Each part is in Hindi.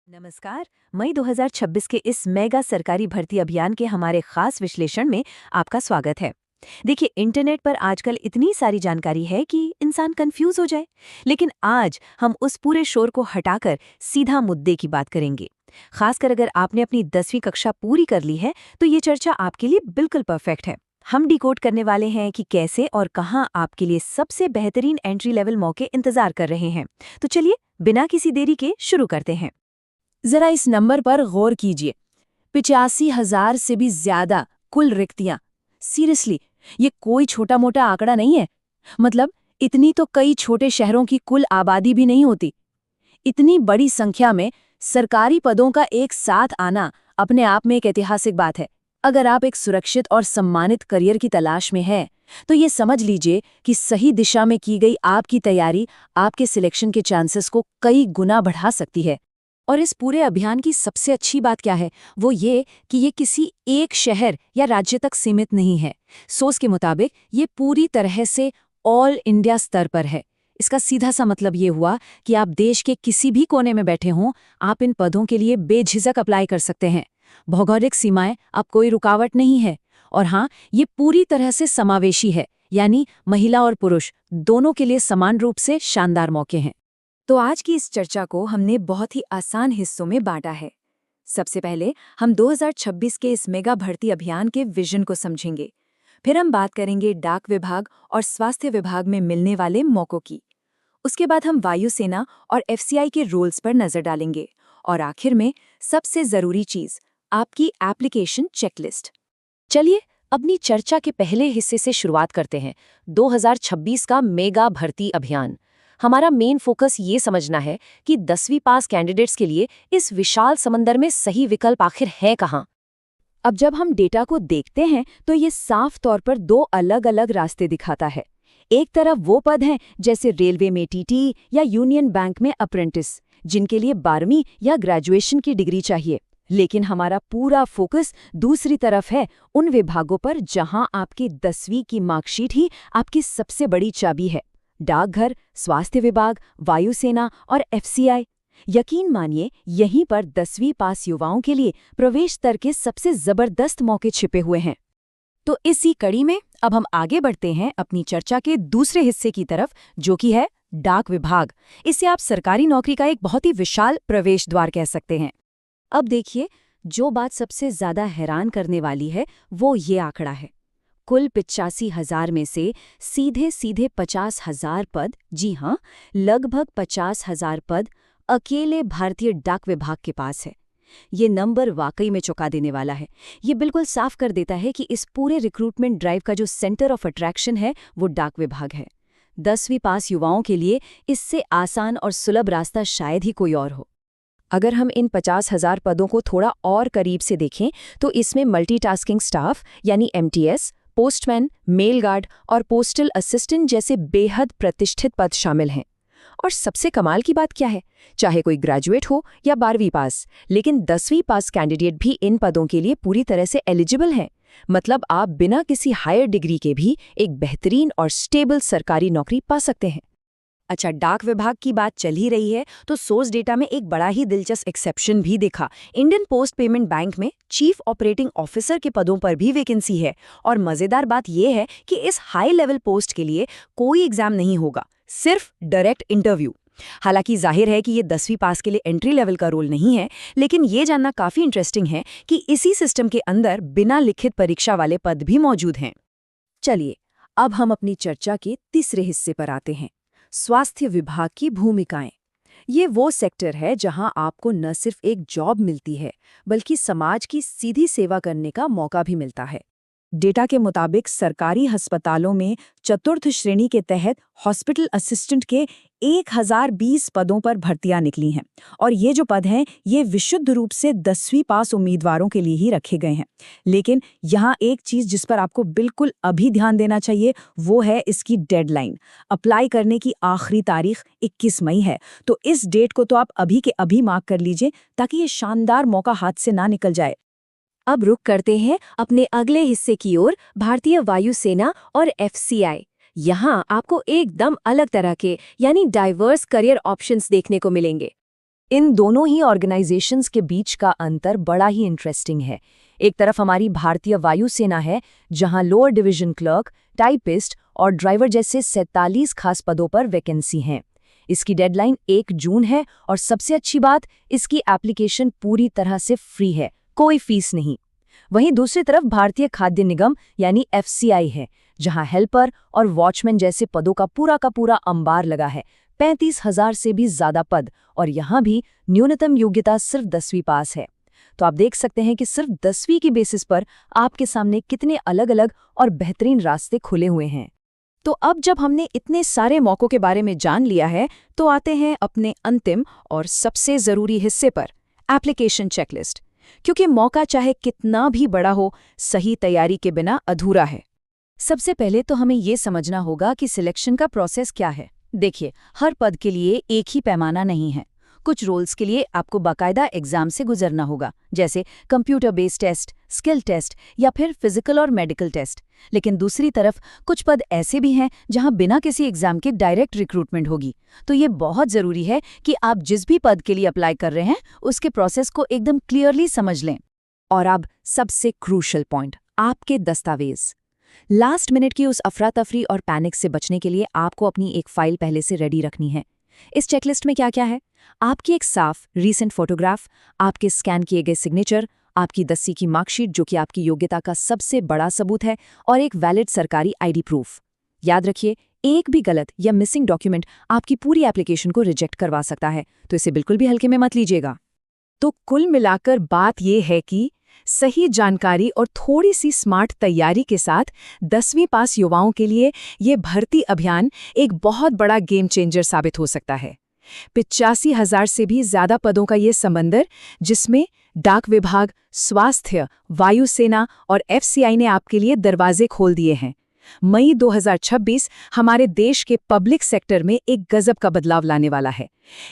नमस्कार। मई 2026 के इस मेगा सरकारी भर्ती अभियान के हमारे खास विश्लेषण में आपका स्वागत है। देखिए, इंटरनेट पर आजकल इतनी सारी जानकारी है कि इंसान कंफ्यूज हो जाए। लेकिन आज हम उस पूरे शोर को हटाकर सीधा मुद्दे की बात करेंगे। खासकर अगर आपने अपनी 10वीं कक्षा पूरी कर ली है तो ये चर्चा आपके लिए बिल्कुल परफेक्ट है। हम डिकोड करने वाले हैं कि कैसे और कहां आपके लिए सबसे बेहतरीन एंट्री लेवल मौके इंतजार कर रहे हैं। तो चलिए, बिना किसी देरी के शुरू करते हैं। जरा इस नंबर पर गौर कीजिए। 85,000 से भी ज्यादा कुल रिक्तियां। सीरियसली, ये कोई छोटा मोटा आंकड़ा नहीं है। मतलब इतनी तो कई छोटे शहरों की कुल आबादी भी नहीं होती। इतनी बड़ी संख्या में सरकारी पदों का एक साथ आना अपने आप में एक ऐतिहासिक बात है। अगर आप एक सुरक्षित और सम्मानित करियर की तलाश में हैं, तो ये समझ लीजिए कि सही दिशा में की गई आपकी तैयारी आपके सिलेक्शन के चांसेस को कई गुना बढ़ा सकती है। और इस पूरे अभियान की सबसे अच्छी बात क्या है, वो ये कि ये किसी एक शहर या राज्य तक सीमित नहीं है। सोच के मुताबिक ये पूरी तरह से ऑल इंडिया स्तर पर है। इसका सीधा सा मतलब ये हुआ कि आप देश के किसी भी कोने में बैठे हों, आप इन पदों के लिए बेझिझक अप्लाई कर सकते हैं। भौगोलिक सीमाएं अब कोई रुकावट नहीं है। और हाँ, ये पूरी तरह से समावेशी है, यानी महिला और पुरुष दोनों के लिए समान रूप से शानदार मौके हैं। तो आज की इस चर्चा को हमने बहुत ही आसान हिस्सों में बांटा है। सबसे पहले हम 2026 के इस मेगा भर्ती अभियान के विजन को समझेंगे। फिर हम बात करेंगे डाक विभाग और स्वास्थ्य विभाग में मिलने वाले मौकों की। उसके बाद हम वायुसेना और एफसीआई के रोल्स पर नजर डालेंगे। और आखिर में सबसे जरूरी चीज, आपकी एप्लीकेशन चेकलिस्ट। चलिए अपनी चर्चा के पहले हिस्से से शुरुआत करते हैं। 2026 का मेगा भर्ती अभियान। हमारा मेन फोकस ये समझना है कि 10वीं पास कैंडिडेट्स के लिए इस विशाल समंदर में सही विकल्प आखिर है कहाँ। अब जब हम डेटा को देखते हैं तो ये साफ तौर पर दो अलग अलग रास्ते दिखाता है। एक तरफ वो पद हैं जैसे रेलवे में टीटी या यूनियन बैंक में अप्रेंटिस, जिनके लिए 12वीं या ग्रेजुएशन की डिग्री चाहिए। लेकिन हमारा पूरा फोकस दूसरी तरफ है, उन विभागों पर जहां आपकी 10वीं की मार्कशीट ही आपकी सबसे बड़ी चाबी है। डाकघर, स्वास्थ्य विभाग, वायुसेना और एफसीआई। यकीन मानिए, यहीं पर 10वीं पास युवाओं के लिए प्रवेश स्तर के सबसे जबरदस्त मौके छिपे हुए हैं। तो इसी कड़ी में अब हम आगे बढ़ते हैं अपनी चर्चा के दूसरे हिस्से की तरफ, जो कि है डाक विभाग। इसे आप सरकारी नौकरी का एक बहुत ही विशाल प्रवेश द्वार कह सकते हैं। अब देखिए, जो बात सबसे ज्यादा हैरान करने वाली है वो ये आंकड़ा है। कुल 85,000 में से सीधे सीधे 50,000 पद, जी हाँ, लगभग 50,000 पद अकेले भारतीय डाक विभाग के पास है। ये नंबर वाकई में चौंका देने वाला है। ये बिल्कुल साफ कर देता है कि इस पूरे रिक्रूटमेंट ड्राइव का जो सेंटर ऑफ अट्रैक्शन है वो डाक विभाग है। 10वीं पास युवाओं के लिए इससे आसान और सुलभ रास्ता शायद ही कोई और हो। अगर हम इन 50,000 पदों को थोड़ा और करीब से देखें तो इसमें मल्टीटास्किंग स्टाफ यानी एमटीएस, पोस्टमैन, मेल गार्ड और पोस्टल असिस्टेंट जैसे बेहद प्रतिष्ठित पद शामिल हैं। और सबसे कमाल की बात क्या है, चाहे कोई ग्रेजुएट हो या 12वीं पास, लेकिन 10वीं पास कैंडिडेट भी इन पदों के लिए पूरी तरह से एलिजिबल हैं। मतलब आप बिना किसी हायर डिग्री के भी एक बेहतरीन और स्टेबल सरकारी नौकरी पा सकते हैं। अच्छा, डाक विभाग की बात चल ही रही है तो सोर्स डेटा में एक बड़ा ही दिलचस्प एक्सेप्शन भी देखा। इंडियन पोस्ट पेमेंट बैंक में चीफ ऑपरेटिंग ऑफिसर के पदों पर भी वैकेंसी है। और मजेदार बात यह है कि इस हाई लेवल पोस्ट के लिए कोई एग्जाम नहीं होगा, सिर्फ डायरेक्ट इंटरव्यू। हालांकि जाहिर है कि ये 10वीं पास के लिए एंट्री लेवल का रोल नहीं है, लेकिन ये जानना काफी इंटरेस्टिंग है कि इसी सिस्टम के अंदर बिना लिखित परीक्षा वाले पद भी मौजूद हैं। चलिए, अब हम अपनी चर्चा के तीसरे हिस्से पर आते हैं, स्वास्थ्य विभाग की भूमिकाएं। ये वो सेक्टर है जहां आपको न सिर्फ एक जॉब मिलती है, बल्कि समाज की सीधी सेवा करने का मौका भी मिलता है। डेटा के मुताबिक सरकारी अस्पतालों में चतुर्थ श्रेणी के तहत हॉस्पिटल असिस्टेंट के 1020 पदों पर भर्तियां निकली हैं। और ये जो पद हैं, ये विशुद्ध रूप से 10वीं पास उम्मीदवारों के लिए ही रखे गए हैं। लेकिन यहाँ एक चीज जिस पर आपको बिल्कुल अभी ध्यान देना चाहिए, वो है इसकी डेडलाइन। अप्लाई करने की आखिरी तारीख 21 मई है। तो इस डेट को तो आप अभी के अभी मार्क कर लीजिए, ताकि ये शानदार मौका हाथ से ना निकल जाए। अब रुक करते हैं अपने अगले हिस्से की ओर, भारतीय वायुसेना और एफसीआई। यहाँ आपको एकदम अलग तरह के यानी डाइवर्स करियर ऑप्शंस देखने को मिलेंगे। इन दोनों ही ऑर्गेनाइजेशंस के बीच का अंतर बड़ा ही इंटरेस्टिंग है। एक तरफ हमारी भारतीय वायुसेना है, जहां लोअर डिवीजन क्लर्क, टाइपिस्ट और ड्राइवर जैसे 47 खास पदों पर वैकेंसी हैं। इसकी डेडलाइन 1 जून है और सबसे अच्छी बात, इसकी एप्लीकेशन पूरी तरह से फ्री है, कोई फीस नहीं। वहीं दूसरी तरफ भारतीय खाद्य निगम यानी FCI है, जहां हेल्पर और वॉचमैन जैसे पदों का पूरा अंबार लगा है। 35,000 से भी ज्यादा पद, और यहां भी न्यूनतम योग्यता सिर्फ 10वीं पास है। तो आप देख सकते हैं कि सिर्फ 10वीं की बेसिस पर आपके सामने कितने अलग-अलग और बेहतरीन रास्ते खुले हुए हैं। तो अब जब हमने इतने सारे मौकों के बारे में जान लिया है, तो आते हैं अपने अंतिम और सबसे जरूरी हिस्से पर, एप्लीकेशन चेकलिस्ट। क्योंकि मौका चाहे कितना भी बड़ा हो, सही तैयारी के बिना अधूरा है। सबसे पहले तो हमें ये समझना होगा कि सिलेक्शन का प्रोसेस क्या है। देखिए, हर पद के लिए एक ही पैमाना नहीं है। कुछ रोल्स के लिए आपको बाकायदा एग्जाम से गुजरना होगा, जैसे computer based test, skill test या फिर फिजिकल और मेडिकल टेस्ट। लेकिन दूसरी तरफ कुछ पद ऐसे भी हैं जहां बिना किसी एग्जाम के डायरेक्ट रिक्रूटमेंट होगी। तो ये बहुत ज़रूरी है कि आप जिस भी पद के लिए अप्लाई कर रहे हैं, उसके प्रोसेस को एकदम क्लियरली समझ लें। और अब सबसे क्रूशल पॉइंट, आपके दस्तावेज। लास्ट मिनट की उस अफरा तफरी और पैनिक से बचने के लिए आपको अपनी एक फाइल पहले से रेडी रखनी है। इस चेकलिस्ट में क्या क्या है? आपकी एक साफ रीसेंट फोटोग्राफ, आपके स्कैन किए गए सिग्नेचर, आपकी 10वीं की मार्कशीट जो कि आपकी योग्यता का सबसे बड़ा सबूत है, और एक वैलिड सरकारी ID प्रूफ। याद रखिए, एक भी गलत या मिसिंग डॉक्यूमेंट आपकी पूरी एप्लीकेशन को रिजेक्ट करवा सकता है, तो इसे बिल्कुल भी हल्के में मत लीजिएगा। तो कुल मिलाकर बात यह है कि सही जानकारी और थोड़ी सी स्मार्ट तैयारी के साथ 10वीं पास युवाओं के लिए ये भर्ती अभियान एक बहुत बड़ा गेम चेंजर साबित हो सकता है। 85,000 से भी ज्यादा पदों का ये समंदर, जिसमें डाक विभाग, स्वास्थ्य, वायुसेना और FCI ने आपके लिए दरवाजे खोल दिए हैं। मई 2026 हमारे देश के पब्लिक सेक्टर में एक गजब का बदलाव लाने वाला है।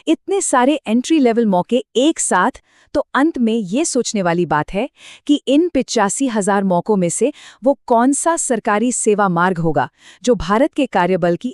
इतने सारे एंट्री लेवल मौके एक साथ, तो अंत में ये सोचने वाली बात है कि इन 85,000 मौकों में से वो कौन सा सरकारी सेवा मार्ग होगा जो भारत के कार्यबल की